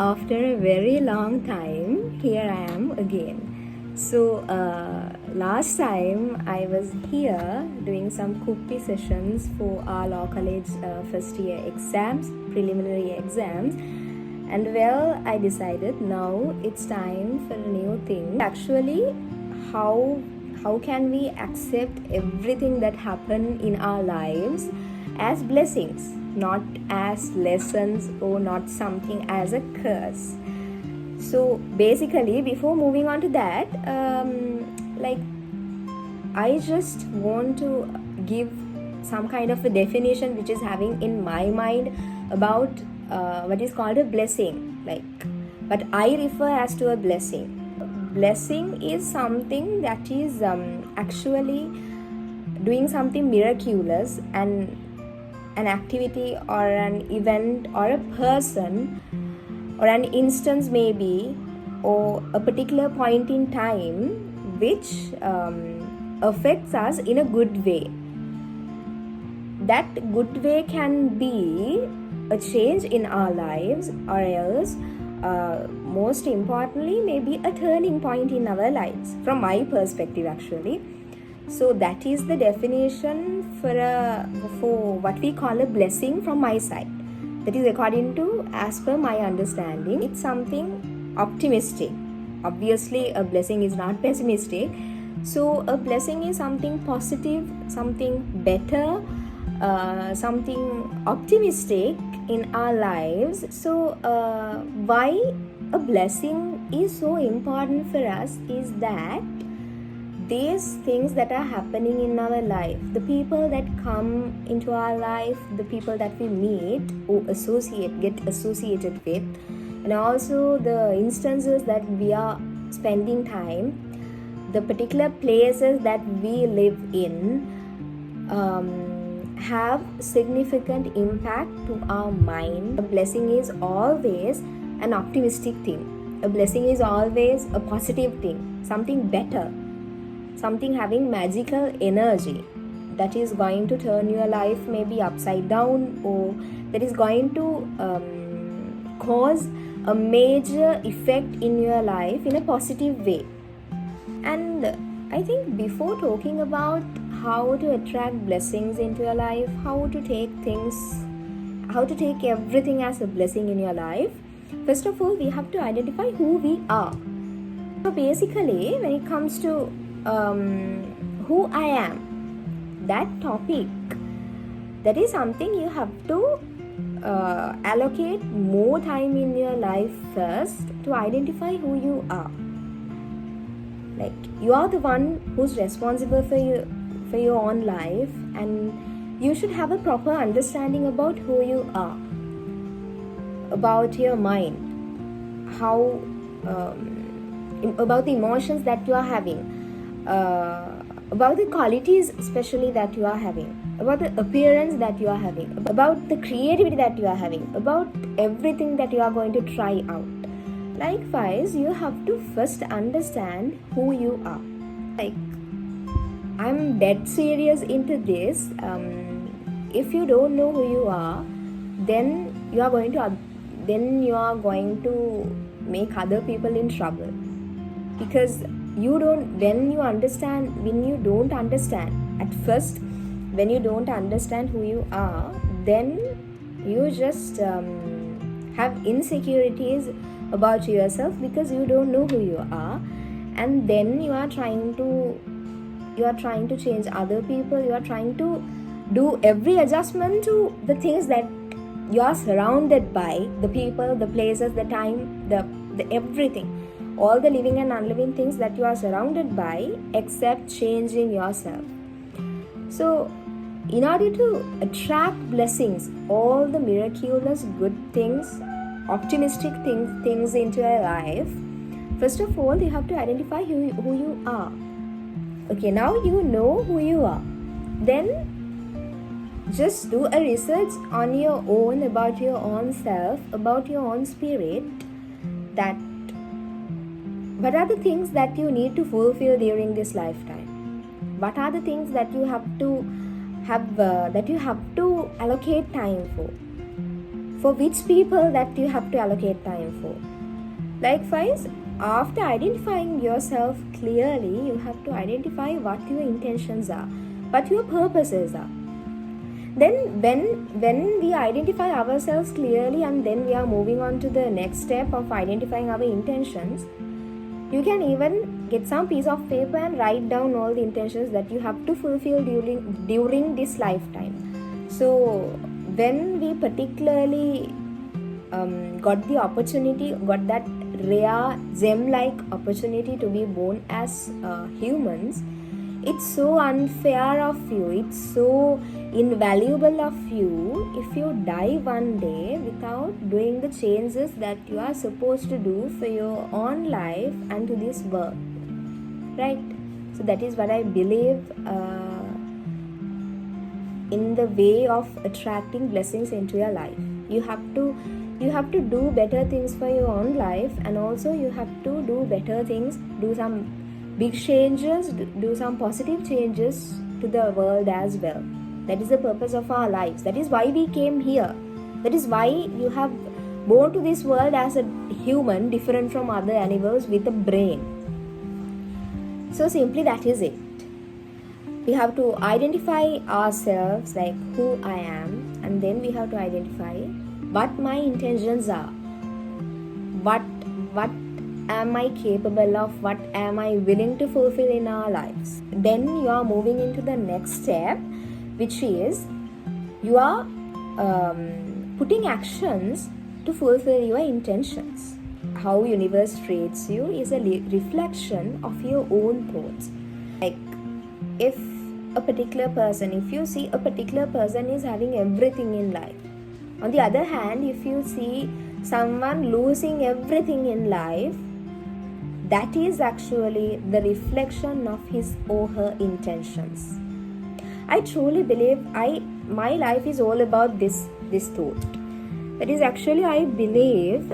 after a very long time, here I am again. So, last time I was here doing some copy sessions for our law college first year exams, preliminary exams, and well, I decided now it's time for a new thing. Actually, how can we accept everything that happened in our lives as blessings, not as lessons or not something as a curse? So basically, before moving on to that, I just want to give some kind of a definition which is having in my mind about what is called a blessing, like what I refer as to a blessing. Blessing is something that is actually doing something miraculous, and an activity or an event or a person or an instance maybe, or a particular point in time which affects us in a good way. That good way can be a change in our lives, or else most importantly maybe a turning point in our lives, from my perspective actually. So that is the definition for what we call a blessing from my side. That is according to, as per my understanding, it's something optimistic. Obviously, a blessing is not pessimistic. So a blessing is something positive, something better, something optimistic in our lives. So why a blessing is so important for us is that these things that are happening in our life, the people that come into our life, the people that we meet or get associated with, and also the instances that we are spending time, the particular places that we live in, have significant impact to our mind. A blessing is always an optimistic thing. A blessing is always a positive thing, something better, something having magical energy that is going to turn your life maybe upside down, or that is going to cause a major effect in your life in a positive way. And I think before talking about how to attract blessings into your life, how to take everything as a blessing in your life, first of all we have to identify who we are. So basically, when it comes to who I am, that topic, that is something you have to allocate more time in your life first to identify who you are. Like, you are the one who's responsible for your own life, and you should have a proper understanding about who you are, about your mind, how about the emotions that you are having, about the qualities especially that you are having, about the appearance that you are having, about the creativity that you are having, about everything that you are going to try out. Likewise, you have to first understand who you are. Like, I'm dead serious into this. If you don't know who you are, then you are going to make other people in trouble, because when you don't understand who you are, then you just have insecurities about yourself because you don't know who you are, and then you are trying to change other people. You are trying to do every adjustment to the things that you are surrounded by, the people, the places, the time, the everything, all the living and unliving things that you are surrounded by, except changing yourself. So in order to attract blessings, all the miraculous good things, optimistic things into your life, first of all you have to identify who you are. Okay, now you know who you are, then just do a research on your own, about your own self, about your own spirit, that what are the things that you need to fulfill during this lifetime, what are the things that you have to allocate time for. for which people that you have to allocate time for. Likewise, after identifying yourself clearly, you have to identify what your intentions are, what your purposes are. Then when we identify ourselves clearly and then we are moving on to the next step of identifying our intentions, you can even get some piece of paper and write down all the intentions that you have to fulfill during this lifetime. So when we particularly got that rare gem-like opportunity to be born as humans, it's so unfair of you, it's so invaluable of you if you die one day without doing the changes that you are supposed to do for your own life and to this world, right? So that is what I believe in the way of attracting blessings into your life. You have to do better things for your own life, and also you have to do better things, do some big changes, do some positive changes to the world as well. That is the purpose of our lives. That is why we came here. That is why you have born to this world as a human, different from other animals with a brain. So simply that is it. We have to identify ourselves, like who I am, and then we have to identify what my intentions are. What am I capable of? What am I willing to fulfill in our lives? Then you are moving into the next step, which is you are putting actions to fulfill your intentions. How universe treats you is a reflection of your own thoughts. Like if you see a particular person is having everything in life. On the other hand, if you see someone losing everything in life, that is actually the reflection of his or her intentions. I truly believe my life is all about this thought. That is actually, I believe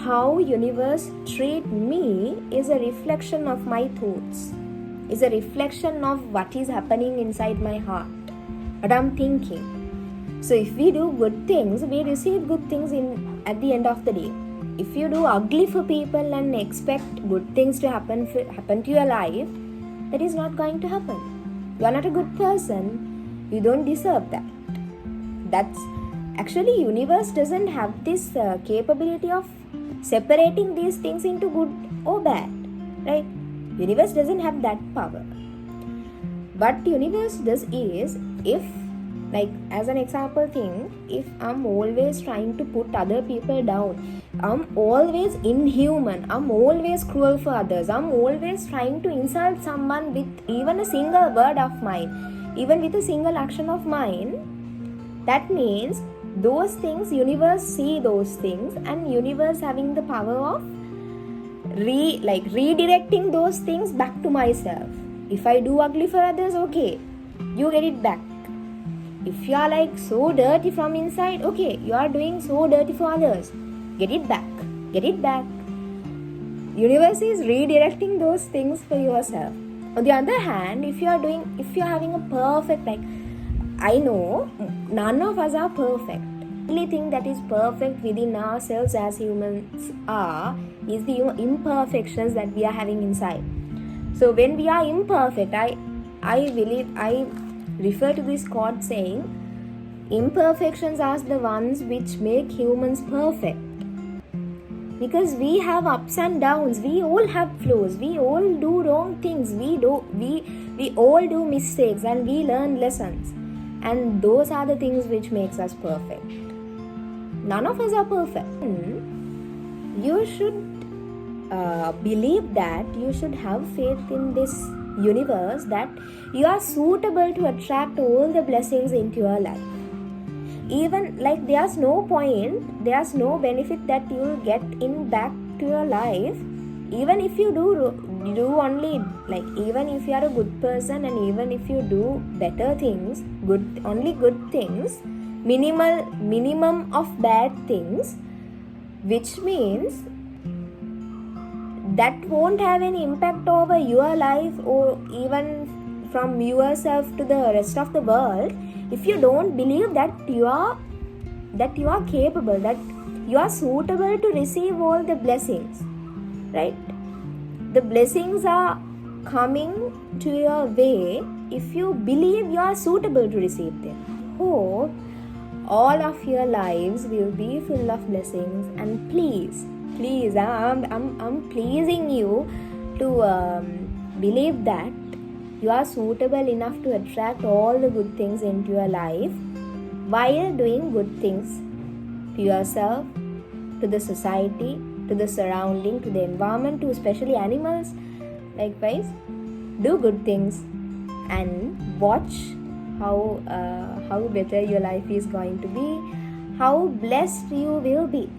how universe treat me is a reflection of my thoughts, is a reflection of what is happening inside my heart, what I'm thinking. So if we do good things, we receive good things at the end of the day. If you do ugly for people and expect good things to happen to your life, that is not going to happen. You are not a good person. You don't deserve that. That's actually, universe doesn't have this capability of separating these things into good or bad, right? Universe doesn't have that power. What universe does is, if, like as an example thing, if I'm always trying to put other people down, I'm always inhuman, I'm always cruel for others, I'm always trying to insult someone with even a single word of mine, even with a single action of mine, that means those things, universe see those things, and universe having the power of redirecting those things back to myself. If I do ugly for others, okay, you get it back. If you are like so dirty from inside, okay, you are doing so dirty for others, get it back. Universe is redirecting those things for yourself. On the other hand, if you are having a perfect, like, I know none of us are perfect. The only thing that is perfect within ourselves as humans is the imperfections that we are having inside. So when we are imperfect, I refer to this quote saying, imperfections are the ones which make humans perfect. Because we have ups and downs, we all have flaws, we all do wrong things, we all do mistakes, and we learn lessons. And those are the things which makes us perfect. None of us are perfect. You should believe that, you should have faith in this universe that you are suitable to attract all the blessings into your life. Even like there's no benefit that you will get in back to your life, even if you do only, like, even if you are a good person and even if you do better things, only good things, minimum of bad things, which means that won't have any impact over your life or even from yourself to the rest of the world if you don't believe that you are that you are capable, that you are suitable to receive all the blessings, right? The blessings are coming to your way if you believe you are suitable to receive them. Hope all of your lives will be full of blessings, and please, I'm pleasing you to believe that you are suitable enough to attract all the good things into your life while doing good things to yourself, to the society, to the surrounding, to the environment, to especially animals. Likewise, do good things and watch how better your life is going to be, how blessed you will be.